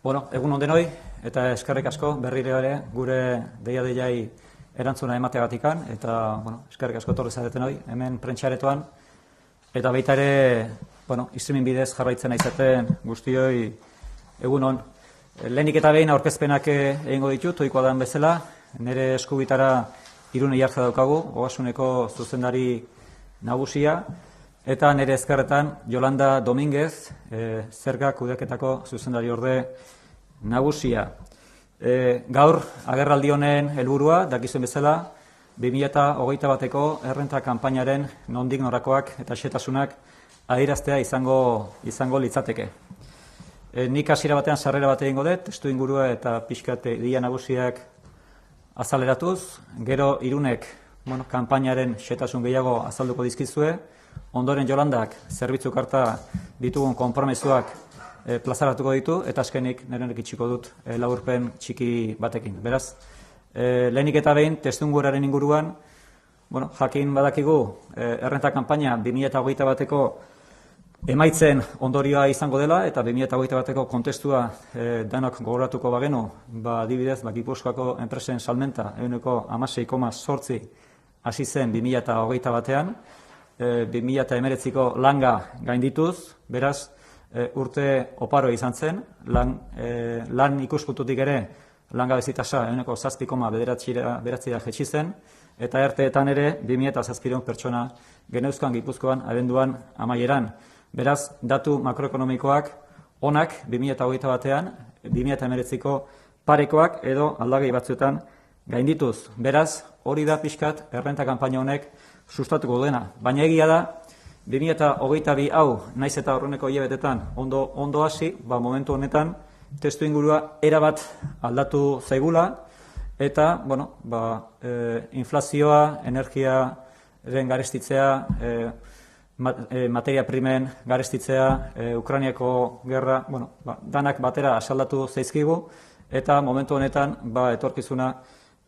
Egun on denoi, eta eskerrik asko berriro ere gure deia-deiai erantzuna emateagatikan, eta eskerrik asko etorri zareten hoi, hemen prentxaretoan, eta baita ere, streaming bidez jarraitzen aizaten guztioi egun on. Lehenik eta behin aurkezpenak egingo ditut, ohikoa den bezala, nire eskubitara Irune Iarza daukagu, Ogasuneko zuzendari nagusia, eta nire ezkerretan Yolanda Dominguez, zerga kudeaketako zuzendari orde nagusia. Gaur, agerraldi honen helburua, dakizuen bezala, 2021ko errenta kanpainaren nondik norakoak eta xetasunak adieraztea izango litzateke. Nik hasiera batean sarrera bat egingo dut, testu ingurua eta pixkat ideia nagusiak azaleratuz, gero Irunek kanpainaren xetasun gehiago azalduko dizkizue, ondoren Jolandak zerbitzu karta ditugun konpromezuak plazaratuko ditu, eta azkenik nirenek itxiko dut laburpen txiki batekin. Beraz, lehenik eta behin, testuinguraren inguruan, jakin badakigu, errenta kanpaina 2021ko emaitzen ondorioa izango dela, eta 2021ko kontestua danok gogoratuko bagenu, adibidez, Gipuzkoako enpresen salmenta ehuneko 16,8 hasi zen 2021ean, 2019ko langa gaindituz, beraz, urte oparo izan zen, lan ikuspuntutik ere langabezi tasa ehuneko 7,9 jaitsi zen, eta erteetan ere 2007 pertsona geneuzkan Gipuzkoan abenduan amaieran. Beraz, datu makroekonomikoak onak 2021ean, 2019ko parekoak edo aldagai batzuetan gaindituz. Beraz, hori da pixkat errenta kanpaina honek sustatuko duena. Baina egia da, 2022 hau, naiz eta horreneko hilabetetan ondo hasi, momentu honetan, testu ingurua erabat aldatu zaigula, eta, inflazioa, energiaren garestitzea, materia primen garestitzea, Ukrainiako gerra, danak batera asaldatu zaizkigu, eta momentu honetan, etorkizuna,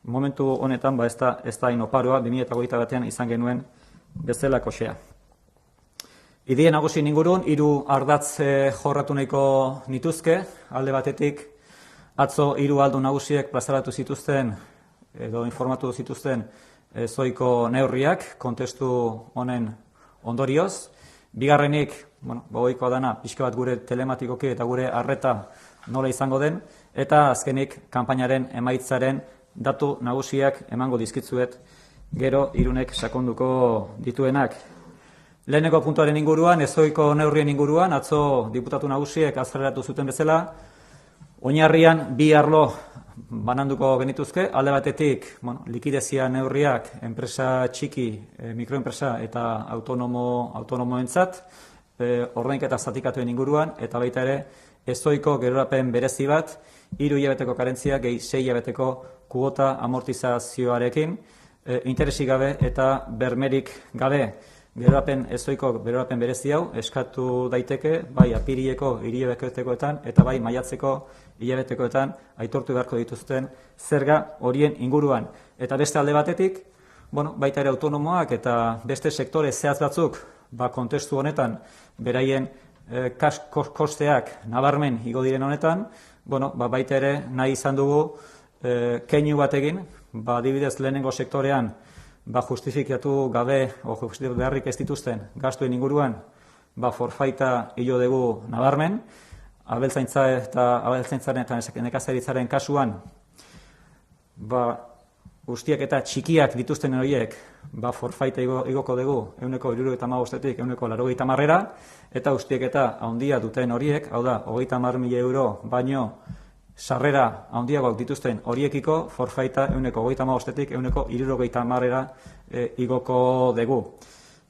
momentu honetan, ez da inoparoa, 2021 batean izan genuen bezalako xea. Ideia nagusien ingurun, 3 ardatz jorratu nahiko nituzke, alde batetik, atzo 3 aldo nagusiek plazaratu zituzten, edo informatu zituzten zoiko neurriak, kontestu honen ondorioz. Bigarrenik, ohikoa dana, pixka bat gure telematikoki eta gure arreta nola izango den, eta azkenik, kanpainaren emaitzaren datu nagusiak emango dizkitzuet, gero Irunek sakonduko dituenak. Leheneko puntuaren inguruan, ezoiko neurrien inguruan, atzo diputatu nagusiek azaleratu zuten bezala, oinarrian 2 arlo bananduko genituzke, alde batetik likidezia neurriak enpresa txiki, mikroenpresa eta autonomoentzat, ordainketa zatikatuen inguruan, eta baita ere ezoiko gerorapen berezi bat, 3 hilabeteko karentzia gehi 6 hilabeteko kuota amortizazioarekin, interesik gabe eta bermerik gabe. Ezoiko gerorapen berezi hau eskatu daiteke, bai apirileko hilabetekoetan eta bai maiatzeko hilabetekoetan aitortu beharko dituzten zerga horien inguruan. Eta beste alde batetik, baita ere autonomoak eta beste sektore zehatz batzuk, kontestu honetan, beraien kosteak nabarmen igo diren honetan, baita ere nahi izan dugu keinu batekin, adibidez lehenengo sektorean, justifikatu gabe, justifikatu beharrik ez dituzten gastuen inguruan, forfaita hilo dugu nabarmen, abeltzaintza eta abeltzaintzaren eta nekazaritzaren kasuan, guztiak eta txikiak dituzten horiek, forfaita igoko dugu ehuneko 75-etik ehuneko 80-era, eta guztiak eta handia duten horiek, hau da, 30.000 euro baino sarrera handiagoak dituzten horiekiko, forfaita ehuneko 35-etik ehuneko 70-era igoko dugu.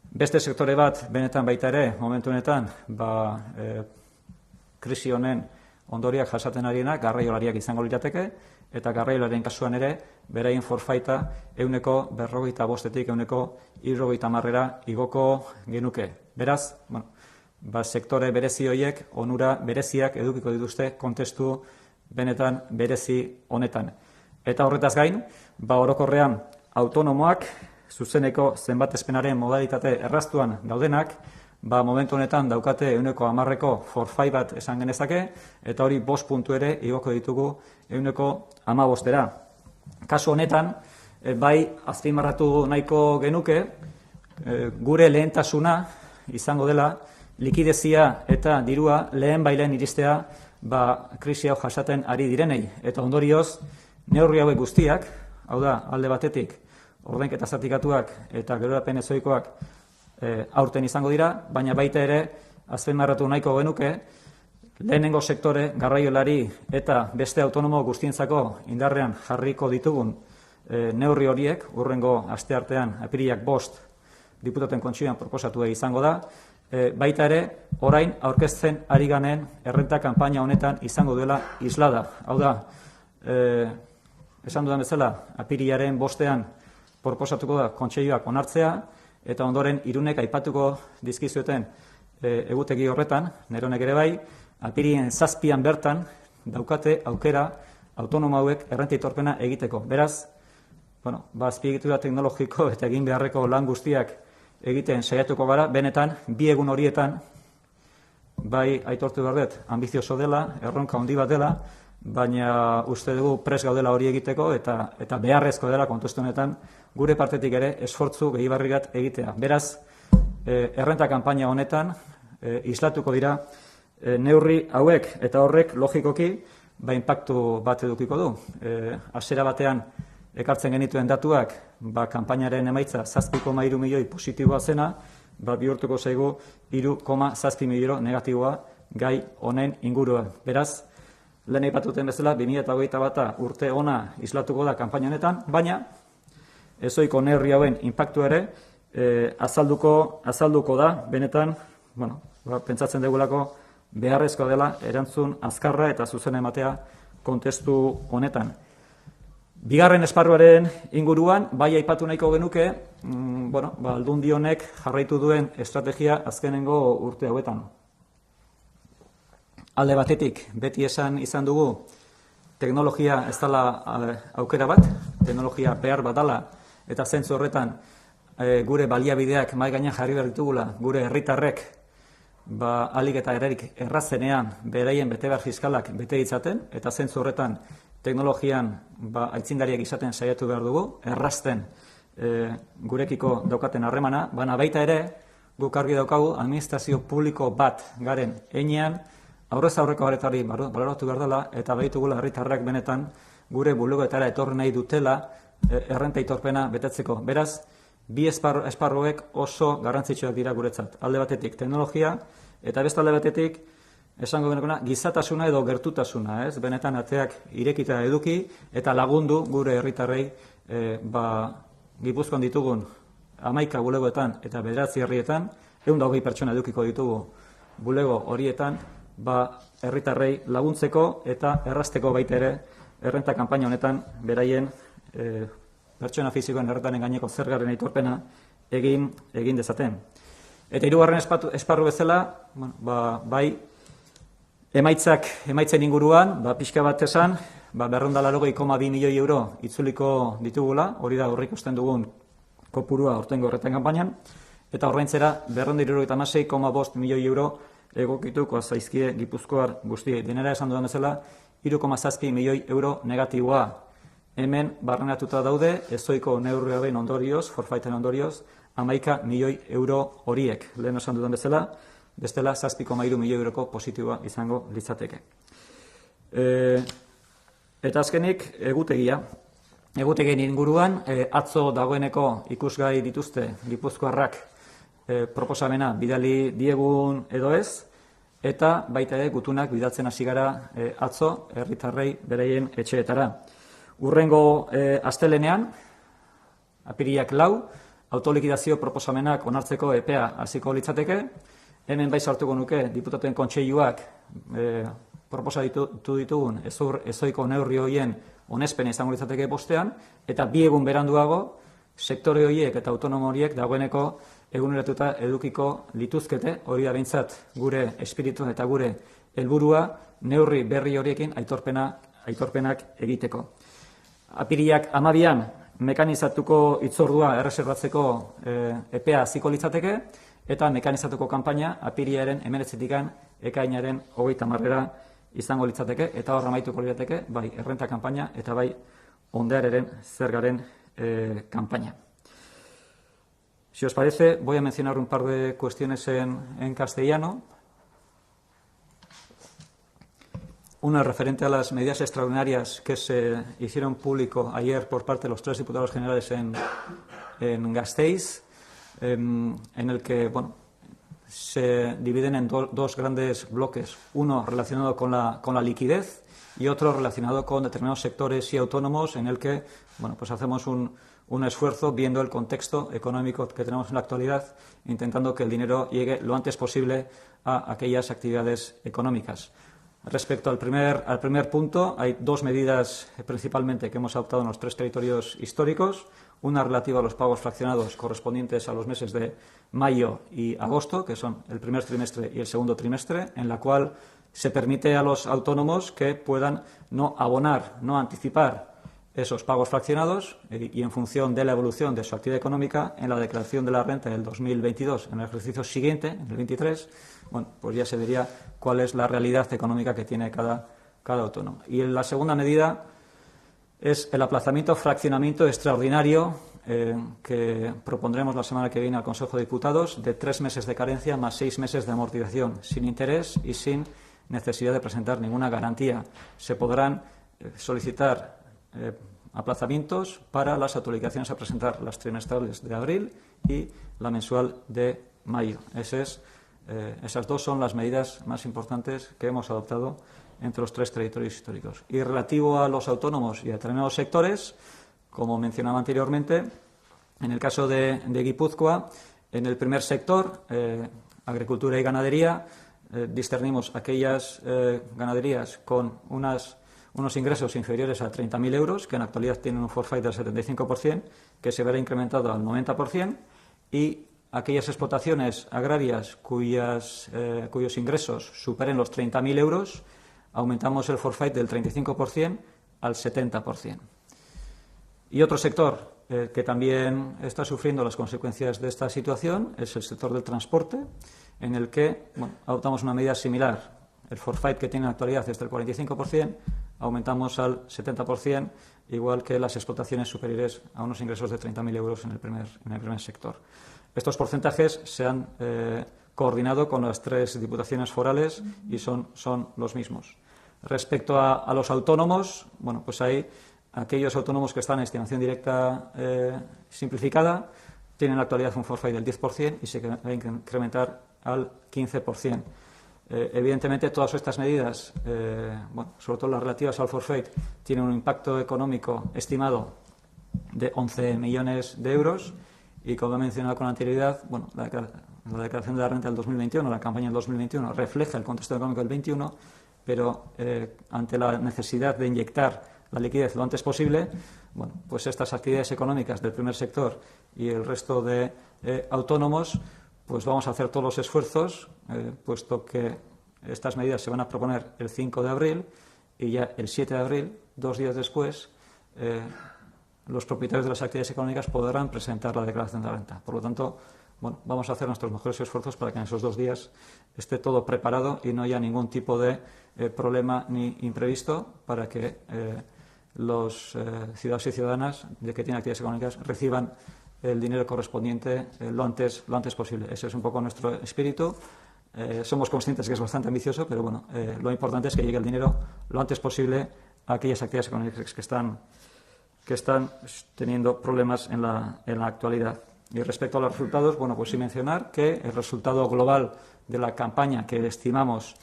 Beste sektore bat, benetan baita ere, momentu honetan, krisi honen ondoriak jasaten arienak, garraiolariak izango lirateke, eta garraiolarien kasuan ere, beraien forfaita ehuneko 45-etik ehuneko 70-era igoko genuke. Beraz, sektore berezi horiek, onura bereziak edukiko dituzte kontestu benetan berezi honetan. Eta horretaz gain, orokorrean autonomoak, zuzeneko zenbatezpenaren modalitate erraztuan daudenak, momentu honetan daukate 110% forfait bat esan genezake, eta hori 5 puntu ere igoko ditugu 115%. Kasu honetan, bai azpimarratu nahiko genuke, gure lehentasuna izango dela likidezia eta dirua lehen bailen iristea krisi hau jasaten ari direnei. Eta ondorioz, neurri hauek guztiak, hau da, alde batetik, ordainketa zatikatuak eta gerorapen ezoikoak aurten izango dira, baina baita ere, azpimarratu nahiko genuke, lehenengo sektore, garraiolari eta beste autonomo guztientzako indarrean jarriko ditugun neurri horiek, hurrengo asteartean, apirilak 5, diputaten kontseilua proposatu izango da, baita ere, orain aurkezten ari ganen errenta kanpaina honetan izango duela islada. Hau da, esan dudan bezala, apirilaren 5 proposatuko da kontseiluak onartzea, eta ondoren Irunek aipatuko dizkizueten egutegi horretan, neronek ere bai, apirilaren 7 bertan daukate aukera autonomo hauek errenta aitorpena egiteko. Beraz, azpiegitura teknologiko eta egin beharreko lan guztiak egiten saiatuko gara, benetan, 2 egun horietan, bai aitortu behar dut, ambizioso dela, erronka handi bat dela, baina uste dugu prest gaudela hori egiteko eta beharrezko dela kontestu honetan gure partetik ere esfortzu gehigarriak egitea. Beraz, errenta kanpaina honetan islatuko dira neurri hauek eta horrek logikoki inpaktu bat edukiko du. Hasiera batean ekartzen genituen datuak kanpainaren emaitza 7,3 milioi positiboa zena, bihurtuko zaigu 3,7 milioi negatiboa gai honen inguruan. Beraz, lehen aipatuten bezala, 2021 urte ona islatuko da kanpaina honetan, baina ezoiko neurri hauen inpaktu ere azalduko da, benetan, pentsatzen dugulako beharrezkoa dela erantzun azkarra eta zuzen ematea kontestu honetan. Bigarren esparruaren inguruan, bai aipatu nahiko genuke, Aldundi honek jarraitu duen estrategia azkenengo urte hauetan. Alde batetik, beti esan izan dugu, teknologia ez dela aukera bat, teknologia behar bat dela, eta zentzu horretan gure baliabideak mahai gainean jarri behar ditugula, gure herritarrek ahalik eta erarik errazenean beraien betebehar fiskalak bete ditzaten, eta zentzu horretan teknologian aitzindariak izaten saiatu behar dugu, errazten gurekiko daukaten harremana, baina baita ere, guk argi daukagu, administrazio publiko bat garen heinean, aurrez aurreko aretari baloratu behar dela, eta behitugula herritarrak benetan gure bulegoetara etorri nahi dutela errenta aitorpena betetzeko. Beraz, bi esparruek oso garrantzitsuak dira guretzat. Alde batetik teknologia, eta beste alde batetik, esango genukuna, gizatasuna edo gertutasuna, ez? Benetan ateak irekita eduki, eta lagundu gure herritarrei Gipuzkoan ditugun 11 bulegoetan eta 9 herrietan, 120 pertsona edukiko ditugu bulego horietan, herritarrei laguntzeko eta errazteko baita ere errenta kanpaina honetan beraien pertsona fizikoen errentaren gaineko zergaren aitorpena egin dezaten. Eta hirugarren esparru bezala, bai emaitzen inguruan, pixka bat esan, 280,2 milioi euro itzuliko ditugula, hori da aurreikusten dugun kopurua aurtengo errenten kanpainan, eta ordaintzera 276,5 milioi euro egokituko zaizkie Gipuzkoar guztiei. Denera esan dudan bezala, 3,7 milioi euro negatiboa. Hemen barrenatuta daude, ezoiko neurri hauen ondorioz, forfaiten ondorioz, 11 milioi euro horiek. Lehen esan dudan bezala, bestela 7,3 milioi euroko positiboa izango litzateke. Eta azkenik, egutegia. Egutegien inguruan, atzo dagoeneko ikusgai dituzte Gipuzkoarrak proposamena bidali diegun edo ez, eta baita ere gutunak bidaltzen hasi gara atzo herritarrei beraien etxeetara. Urrengo astelenean, apirilak 4, autolikidazio proposamenak onartzeko epea hasiko litzateke. Hemen bai sartuko nuke diputatuen kontseiluak proposatu ditugun ezoiko neurri horien onespena izango litzateke bostean, eta 2 egun beranduago sektore horiek eta autonomo horiek dagoeneko eguneratuta edukiko lituzkete, hori da behintzat gure espiritu eta gure helburua neurri berri horiekin aitorpenak egiteko. Apirilak 12an mekanizatuko hitzordua erreserbatzeko epea hasiko litzateke, Eta mekanizatuko kanpaina apirilaren 19 ekainaren 30 izango litzateke, eta hor amaituko lirateke, bai errenta kanpaina eta bai ondararen zergaren campaña. Si os parece, voy a mencionar un par de cuestiones en castellano. Una referente a las medidas extraordinarias que se hicieron público ayer por parte de los 3 diputados generales en Gasteiz, en el que se dividen en dos grandes bloques, uno relacionado con la liquidez y otro relacionado con determinados sectores y autónomos, en el que pues hacemos un esfuerzo viendo el contexto económico que tenemos en la actualidad, intentando que el dinero llegue lo antes posible a aquellas actividades económicas. Respecto al primer punto, hay 2 medidas principalmente que hemos adoptado en los 3 territorios históricos. Una relativa a los pagos fraccionados correspondientes a los meses de mayo y agosto, que son el primer trimestre y el segundo trimestre, en la cual se permite a los autónomos que puedan no abonar, no anticipar esos pagos fraccionados y en función de la evolución de su actividad económica en la declaración de la renta del 2022, en el ejercicio siguiente, en el 23, pues ya se vería cuál es la realidad económica que tiene cada autónomo. Y la segunda medida es el aplazamiento, fraccionamiento extraordinario que propondremos la semana que viene al Consejo de Diputados, de 3 meses de carencia más 6 meses de amortización, sin interés y sin necesidad de presentar ninguna garantía. Se podrán solicitar aplazamientos para las autorizaciones a presentar, las trimestrales de abril y la mensual de mayo. Esas 2 son las medidas más importantes que hemos adoptado entre los 3 territorios históricos. Y relativo a los autónomos y a determinados sectores, como mencionaba anteriormente, en el caso de Guipúzcoa, en el primer sector, agricultura y ganadería, discernimos aquellas ganaderías con unos ingresos inferiores a 30.000 euros, que en la actualidad tienen un forfait del 75%, que se verá incrementado al 90%, y aquellas explotaciones agrarias cuyos ingresos superen los 30.000 euros, aumentamos el forfait del 35% al 70%. Y otro sector que también está sufriendo las consecuencias de esta situación es el sector del transporte, en el que adoptamos una medida similar. El forfait que tiene en la actualidad es del 45%, aumentamos al 70%, igual que las explotaciones superiores a unos ingresos de 30.000 euros en el primer sector. Estos porcentajes se han coordinado con las 3 diputaciones forales y son los mismos. Respecto a los autónomos, pues hay aquellos autónomos que están en estimación directa simplificada, tienen en la actualidad un forfait del 10% y se va a incrementar al 15%. Evidentemente, todas estas medidas, sobre todo las relativas al forfait, tienen un impacto económico estimado de 11 millones de euros y, como he mencionado con anterioridad, la declaración de la renta del 2021, la campaña del 2021, refleja el contexto económico del 21, pero ante la necesidad de inyectar la liquidez lo antes posible, pues estas actividades económicas del primer sector y el resto de autónomos, pues vamos a hacer todos los esfuerzos, puesto que estas medidas se van a proponer el 5 de abril y ya el 7 de abril, 2 días después, los propietarios de las actividades económicas podrán presentar la declaración de la renta. Por lo tanto, vamos a hacer nuestros mejores esfuerzos para que en esos 2 días esté todo preparado y no haya ningún tipo de problema ni imprevisto para que los ciudadanos y ciudadanas de que tienen actividades económicas reciban el dinero correspondiente lo antes posible. Ese es un poco nuestro espíritu. Somos conscientes que es bastante ambicioso, pero lo importante es que llegue el dinero lo antes posible a aquellas actividades económicas que están teniendo problemas en la actualidad. Y respecto a los resultados, pues sí mencionar que el resultado global de la campaña que estimamos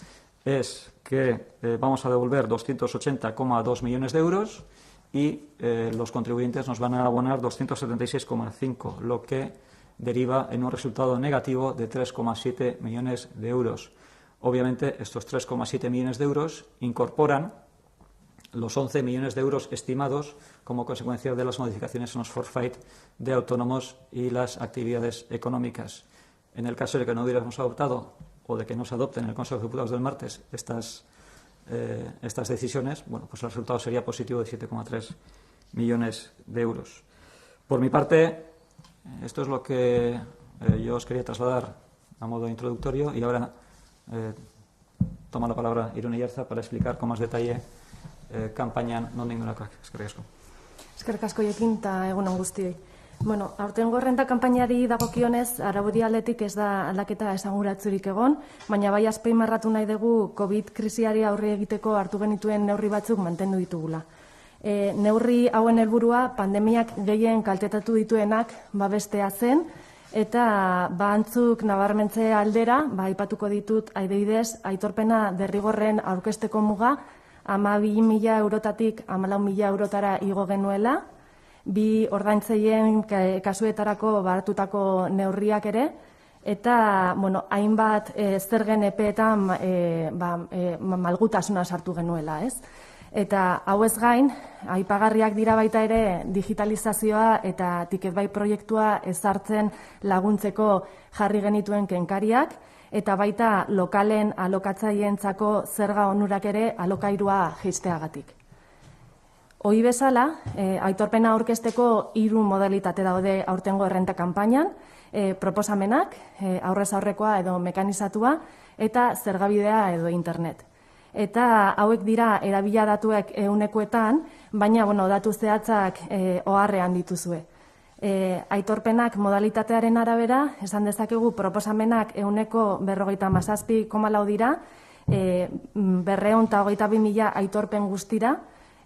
es que vamos a devolver 280,2 millones de euros y los contribuyentes nos van a abonar 276,5, lo que deriva en un resultado negativo de 3,7 millones de euros. Obviamente, estos 3,7 millones de euros incorporan los 11 millones de euros estimados como consecuencia de las modificaciones en los forfait de autónomos y las actividades económicas. En el caso de que no hubiéramos adoptado o de que no se adopten en el Consejo de Diputados del martes estas decisiones, pues el resultado sería positivo de 7,3 millones de euros. Por mi parte, esto es lo que yo os quería trasladar a modo introductorio y ahora toma la palabra Irune Ierza para explicar con más detalle kanpainan nondik norakoak. Eskerrik asko. Eskerrik asko Jokin eta egun on guztioi. Bueno, aurtengo errenta kanpainari dagokionez, araudi aldetik ez da aldaketa esanguratsurik egon, baina bai azpimarratu nahi dugu COVID krisiari aurre egiteko hartu genituen neurri batzuk mantendu ditugula. Neurri hauen helburua pandemiak gehien kaltetatu dituenak babestea zen, eta antzuk nabarmentze aldera, aipatuko ditut adibidez, aitorpena derrigorren aurkezteko muga 12.000 eurotatik 14.000 eurotara igo genuela, bi ordaintzaien kasuetarako baratutako neurriak ere, eta hainbat zergen epeetan malgutasuna sartu genuela, ez? Eta hauez gain, aipagarriak dira baita ere digitalizazioa eta Ticketbuy proiektua ezartzen laguntzeko jarri genituen kenkariak, eta baita lokalen alokatzaileentzako zerga onurak ere alokairua jaisteagatik. Ohi bezala, aitorpena aurkezteko 3 modalitate daude aurtengo errenta kanpainan, proposamenak, aurrez aurrekoa edo mekanizatua, eta zergabidea edo internet. Eta hauek dira erabila datuek ehunekoetan, baina datu zehatzak oharrean dituzue. Aitorpenak modalitatearen arabera, esan dezakegu proposamenak 157,4 dira, 222.000 aitorpen guztira,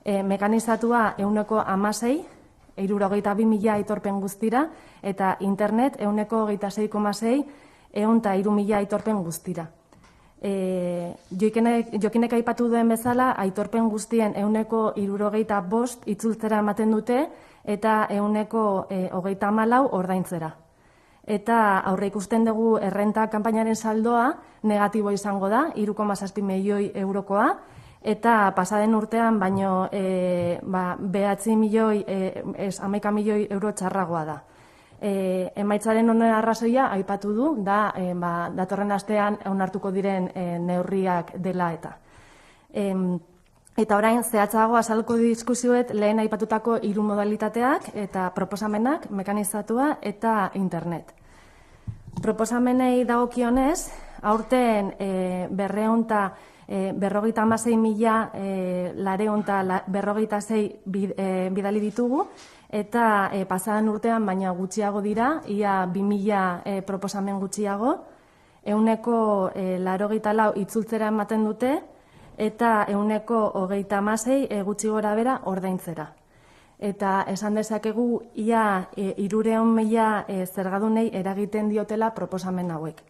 mekanizatua 116, 62.000 aitorpen guztira, eta internet 126,6, 103.000 aitorpen guztira. Jokinek aipatu duen bezala, aitorpen guztien 165 itzultzera ematen dute, eta 134 ordaintzera. Eta aurre ikusten dugu errenta kanpainaren saldoa negatibo izango da, 3,7 milioi eurokoa, eta pasaden urtean baino 9 milioi, 11 milioi euro txarragoa da. Emaitzaren honen arrazoia aipatu du, da datorren astean onartuko diren neurriak dela eta. Eta orain zehatzago azalko diskusioet lehen aipatutako 3 modalitateak eta proposamenak, mekanizatua eta internet. Proposamenei dagokionez, aurten 256.946 bidali ditugu, eta pasadan urtean baina gutxiago dira, ia 2.000 proposamen gutxiago, 184 itzultzera ematen dute, eta 126 gutxi gora bera ordaintzera. Eta esan dezakegu, ia 300.000 zergadunei eragiten diotela proposamen hauek.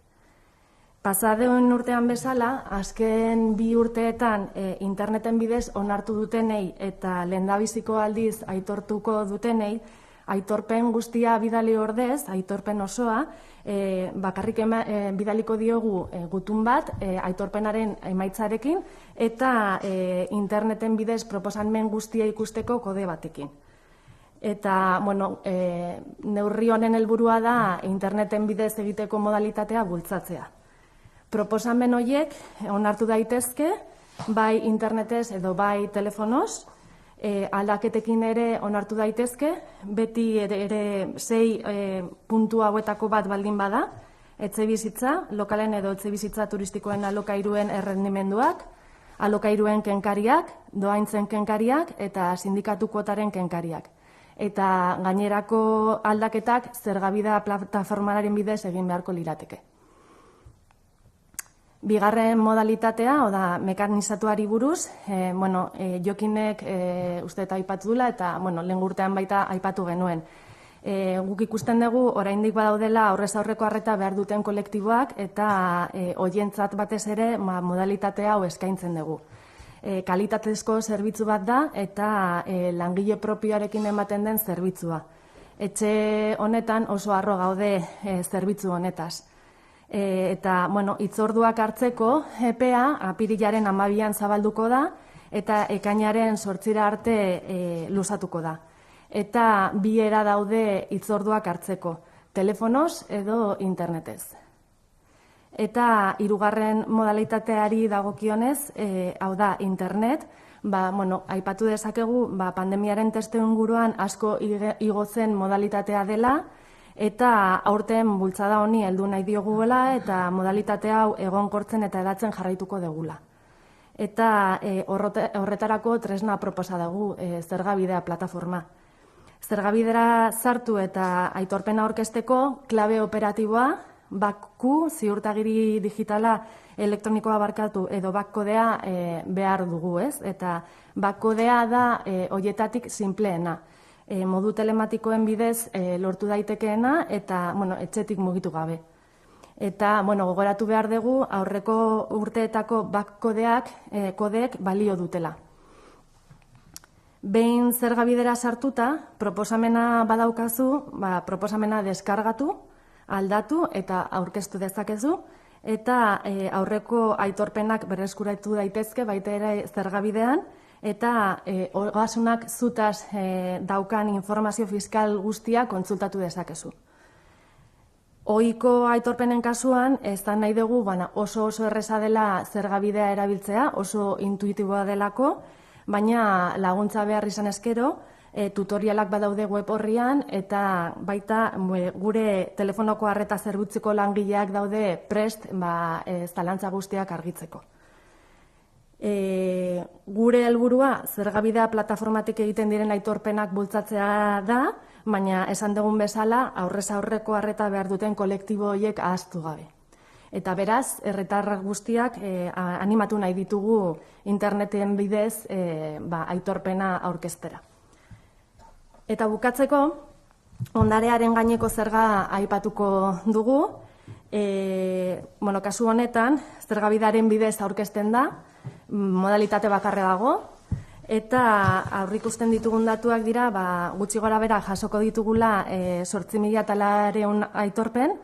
Pasaden urtean bezala, azken 2 urteetan interneten bidez onartu dutenei eta lehendabiziko aldiz aitortuko dutenei, aitorpen guztia bidali ordez, aitorpen osoa, bakarrik bidaliko diogu gutun bat, aitorpenaren emaitzarekin, eta interneten bidez proposamen guztia ikusteko kode batekin. Eta, neurri honen helburua da interneten bidez egiteko modalitatea bultzatzea. Proposamen horiek onartu daitezke, bai internetez edo bai telefonoz, aldaketekin ere onartu daitezke, beti ere 6 puntu hauetako bat baldin bada, etxebizitza, lokalen edo etxebizitza turistikoen alokairuen errendimenduak, alokairuen kenkariak, dohaintzen kenkariak eta sindikatu kuotaren kenkariak. Eta gainerako aldaketak zergabida plataformaren bidez egin beharko lirateke. Bigarren modalitatea, oda mekanizatuari buruz, Jokinek uste eta aipatu dula, eta lehen urtean baita aipatu genuen. Guk ikusten dugu, oraindik badaudela aurrez aurreko arreta behar duten kolektiboak, eta hoientzat batez ere modalitatea hau eskaintzen dugu. Kalitatezko zerbitzu bat da, eta langile propioarekin ematen den zerbitzua. Etxe honetan oso harro gaude zerbitzu honetaz. Eta, hitzorduak hartzeko epea apirilaren 12an zabalduko da, eta ekainaren 8 arte luzatuko da. Eta 2 era daude hitzorduak hartzeko, telefonoz edo internetez. Eta 3. modalitateari dagokionez, hau da internet, aipatu dezakegu pandemiaren testu inguruan asko igotzen modalitatea dela, eta aurten bultzada honi heldu nahi diogula eta modalitate hau egonkortzen eta hedatzen jarraituko degula. Eta horretarako tresna proposa dugu Zergabidea plataforma. Zergabidera sartu eta aitorpena aurkezteko klabe operatiboa, BAK-Q, ziurtagiri digitala elektronikoa barkatu edo BAK-kodea behar dugu, ez? Eta BAK-kodea da hoietatik sinpleena. Modu telematikoen bidez lortu daitekeena eta etxetik mugitu gabe. Eta gogoratu behar dugu aurreko urteetako BAK-kodeek balio dutela. Behin Zergabidera sartuta, proposamena badaukazu, proposamena deskargatu, aldatu eta aurkeztu dezakezu, eta aurreko aitorpenak berreskuratu daitezke baita ere Zergabidean, eta ogasunak zutaz daukan informazio fiskal guztia kontsultatu dezakezu. Ohiko aitorpenen kasuan, ez da nahi dugu oso erreza dela Zergabidea erabiltzea, oso intuitiboa delako, baina laguntza behar izan ezkero, tutorialak badaude web horrian, eta baita gure telefonoko arreta zerbitziko langileak daude prest zalantza guztiak argitzeko. Gure helburua Zergabidea plataformatik egiten diren aitorpenak bultzatzea da, baina esan dugun bezala aurrez aurreko arreta behar duten kolektibo horiek ahaztu gabe. Eta beraz, herritar guztiak animatu nahi ditugu interneten bidez aitorpena aurkeztera. Eta bukatzeko, ondarearen gaineko zerga aipatuko dugu. Kasu honetan, Zergabidearen bidez aurkezten da, modalitate bakarra dago, eta aurrikusten ditugun datuak dira, gutxi gora bera jasoko ditugula 8.400 aitorpen,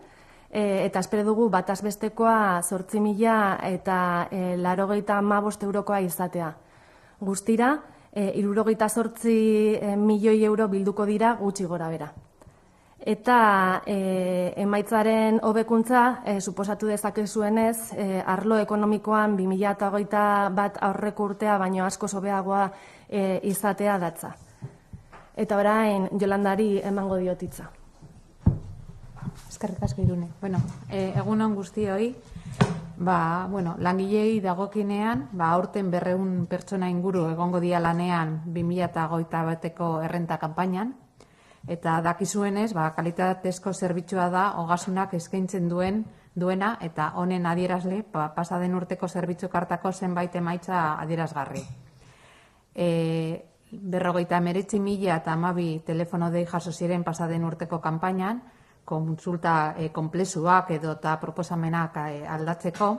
eta espero dugu bataz bestekoa 8.085 eurokoa izatea. Guztira, 68 milioi euro bilduko dira gutxi gora bera. Eta emaitzaren hobekuntza, suposatu dezakezuenez, arlo ekonomikoan 2021 aurreko urtea baino asko hobeagoa izatea datza. Eta orain Jolandari emango diotitza. Eskerrik asko Irune. Egun on guztioi, langilei dagokinean, aurten 200 pertsona inguru egongo dira lanean 2021ko errenta kanpainan, eta dakizuenez, kalitatezko zerbitzua da ogasunak eskaintzen duena eta honen adierazle pasaden urteko zerbitzu kartako zenbait emaitza adierazgarri. 59.012 telefono dei jaso ziren pasaden urteko kanpainan, kontsulta konplexuak edo eta proposamenak aldatzeko,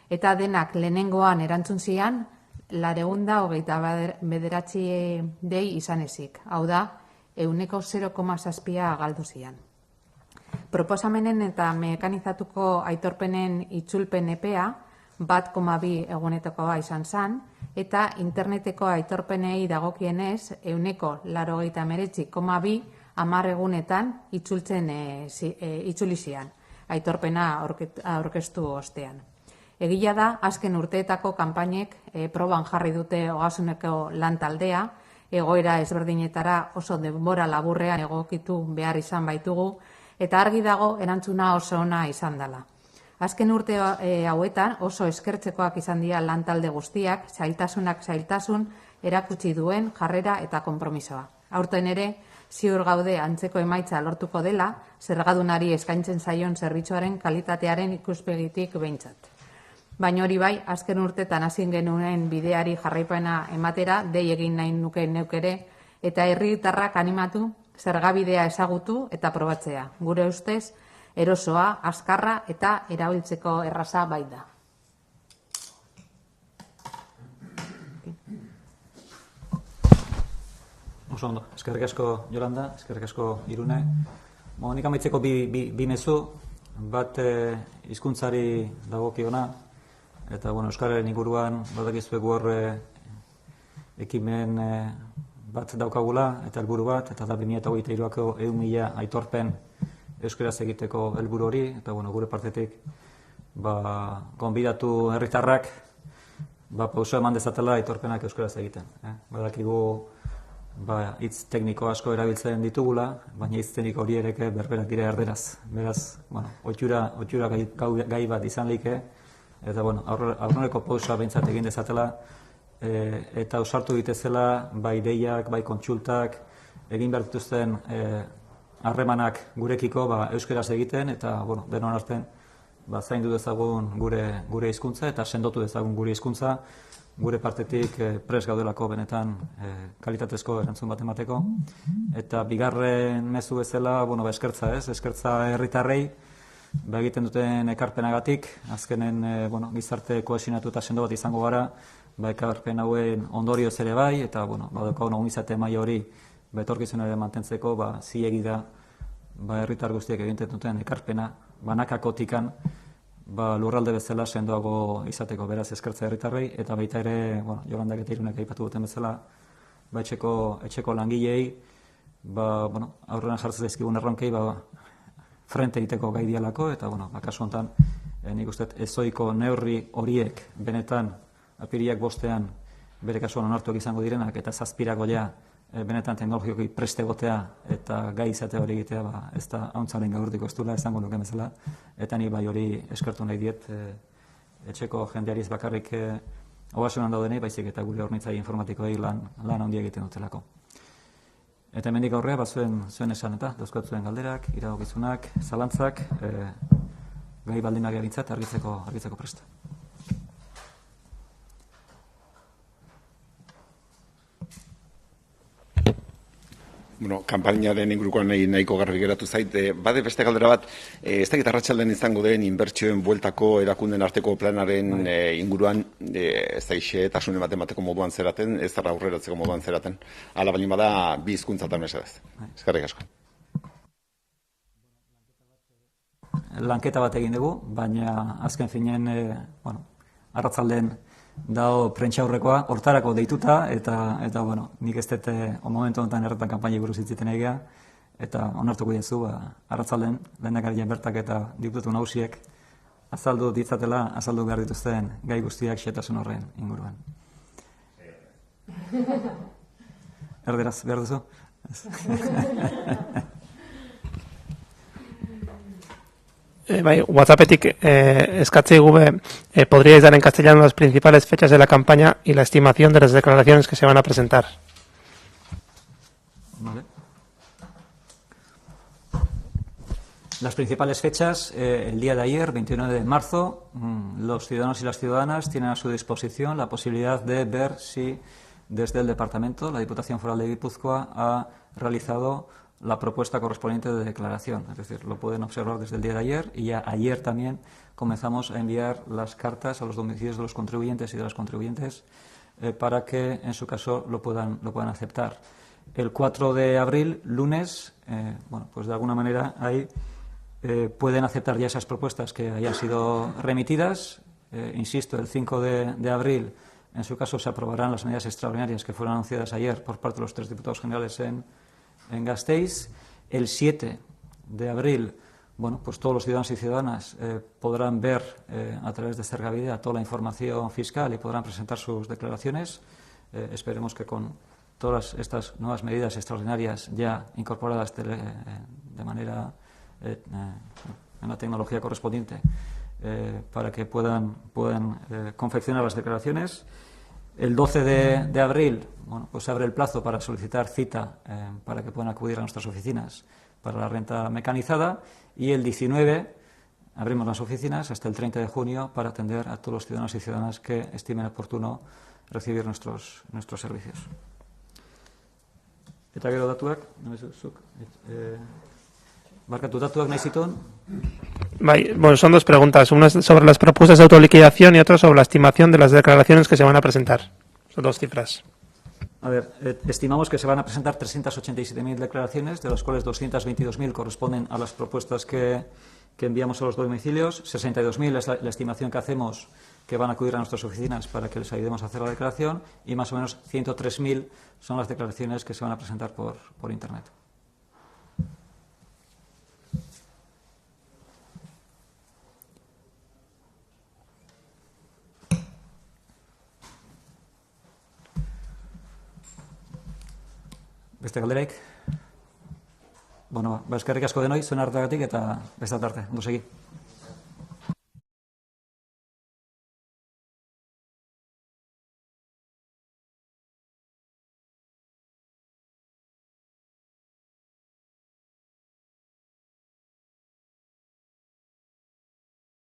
eta denak lehenengoan erantzun zian 429 dei izan ezik. Hau da, 0,7% galdu zian. Proposamenen eta mekanizatuko aitorpenen itzulpen epea 1,2 egunetekoa izan zen, eta interneteko aitorpenei dagokienez 89,2 10 egunetan itzuli zian, aitorpena aurkeztu ostean. Egia da, azken urteetako kanpainek proban jarri dute ogasuneko lan taldea, egoera ezberdinetara oso denbora laburrean egokitu behar izan baitugu, eta argi dago erantzuna oso ona izan dela. Azken urte hauetan oso eskertzekoak izan dira lan talde guztiak, zailtasun erakutsi duen jarrera eta konpromisoa. Aurten ere, ziur gaude antzeko emaitza lortuko dela, zergadunari eskaintzen zaion zerbitzuaren kalitatearen ikuspegitik behintzat. Baina hori bai, azken urtetan hazin genuen bideari jarraipena ematera, dei egin nahi nuke neuk ere, eta herritarrak animatu, Zergabidea ezagutu eta probatzea. Gure ustez, erosoa, azkarra eta erabiltzeko erraza bai da. Oso ondo, eskerrik asko Jolanda, eskerrik asko Irune. Nik amaitzeko bi mezu, bat hizkuntzari dagokiona, eta euskararen inguruan badakizuegu hor ekimen bat daukagula eta helburu bat, eta da 2023ko 100.000 aitorpen euskaraz egiteko helburu hori, eta gure partetik gonbidatu herritarrak pauso eman dezatela aitorpenak euskaraz egiten. Badakigu hitz tekniko asko erabiltzen ditugula, baina hitz tekniko hori ere berberak dira erderaz. Beraz, ohitura gai bat izan leike, eta aurreneko pausa behintzat egin dezatela, eta ausartu ditezela, bai ideiak, bai kontsultak, egin behar dituzten harremanak gurekiko euskeraz egiten, eta denon artean zaindu dezagun gure hizkuntza eta sendotu dezagun gure hizkuntza, gure partetik prest gaudelako benetan kalitatezko erantzun bat emateko. Eta bigarren mezu bezala, eskertza herritarrei, egiten duten ekarpenagatik, azkenen gizarte kohesionatu eta sendo bat izango gara, ekarpen hauen ondorioz ere bai, eta badaukagun ongizate maila hori etorkizunera mantentzeko, zilegi da herritar guztiek egiten duten ekarpena, banakakotikan lurralde bezala sendoago izateko, beraz eskertza herritarrei, eta baita ere, Jolandak eta Irunek aipatu duten bezala, etxeko langilei, aurrean jartzen zaizkigun erronkei, frente egiteko gai dialako, eta kasu honetan, nik uste ezoiko neurri horiek benetan apiriak 5ean bere kasuan onartuak izango direnak, eta 7 goia benetan teknologikoki preste egotea eta gai izatea hori egitea, ez da hauntzaren gaurtiko ez duela esango nuke bezala, eta ni hori eskertu nahi diet etxeko jendeariz bakarrik ogasunan daudenei, baizik eta gure hornitzaile informatikoei lan handia egiten dutelako. Eta hemendik aurrea, zuen esan eta dauzkatzuen galderak, iradokizunak, zalantzak, gai baldin bintzat argitzeko prest. Kanpainaren ingurukoan nahiko garbi geratu zait. Bade beste galdera bat, ez dakit arratsaldean izango den inbertsioen bueltako erakunden arteko planaren inguruan, ez da xehetasunen bat emateko moduan zeraten, ez da aurreratzeko moduan zeraten. Hala baldin bada, 2 hizkuntzatan mesedez. Eskerrik asko. Lanketa bat egin dugu, baina azken finean, arratsaldeen dago prentxaurrekoa, hortarako deituta, eta nik ez dut momentu honetan erretan kanpaini buruz hitziten egia, eta onartuko dizu, arratsaldeen lehendakarian bertak eta diputatu nagusiek azaldu behar dituzten gai guztiak xehetasun horren inguruan. Erderaz, behar duzu? WhatsAppetik escatzei gube, ¿podríais dar en castellano las principales fechas de la campaña y la estimación de las declaraciones que se van a presentar? Vale. Las principales fechas, el día de ayer, 29 de marzo, los ciudadanos y las ciudadanas tienen a su disposición la posibilidad de ver si desde el departamento, la Diputación Foral de Guipúzcoa ha realizado la propuesta correspondiente de declaración. Es decir, lo pueden observar desde el día de ayer, y ya ayer también comenzamos a enviar las cartas a los domicilios de los contribuyentes y de las contribuyentes para que en su caso lo puedan aceptar. El 4 de abril, lunes, pues de alguna manera ahí pueden aceptar ya esas propuestas que hayan sido remitidas. Insisto, el 5 de abril, en su caso, se aprobarán las medidas extraordinarias que fueron anunciadas ayer por parte de los 3 diputados generales en Gasteiz. El 7 de abril, pues todos los ciudadanos y ciudadanas podrán ver a través de Zergavidea toda la información fiscal y podrán presentar sus declaraciones. Esperemos que con todas estas nuevas medidas extraordinarias ya incorporadas de manera en la tecnología correspondiente para que puedan confeccionar las declaraciones. El 12 de abril, pues se abre el plazo para solicitar cita para que puedan acudir a nuestras oficinas para la renta mecanizada, y el 19 abrimos las oficinas hasta el 30 de junio para atender a todos los ciudadanos y ciudadanas que estimen oportuno recibir nuestros servicios. Eta gero datuak, barkatu datuak nahi zituen? Bueno, son 2 preguntas, una sobre las propuestas de autoliquidación y otra sobre la estimación de las declaraciones que se van a presentar. Son 2 cifras. A ver, estimamos que se van a presentar 387.000 declaraciones, de las cuales 222.000 corresponden a las propuestas que enviamos a los domicilios, 62.000 es la estimación que hacemos que van a acudir a nuestras oficinas para que les ayudemos a hacer la declaración, y más o menos 103.000 son las declaraciones que se van a presentar por Internet. Beste galderaik? Bueno, eskerrik asko denoi, zuen arteagatik eta beste arte, ondo segi.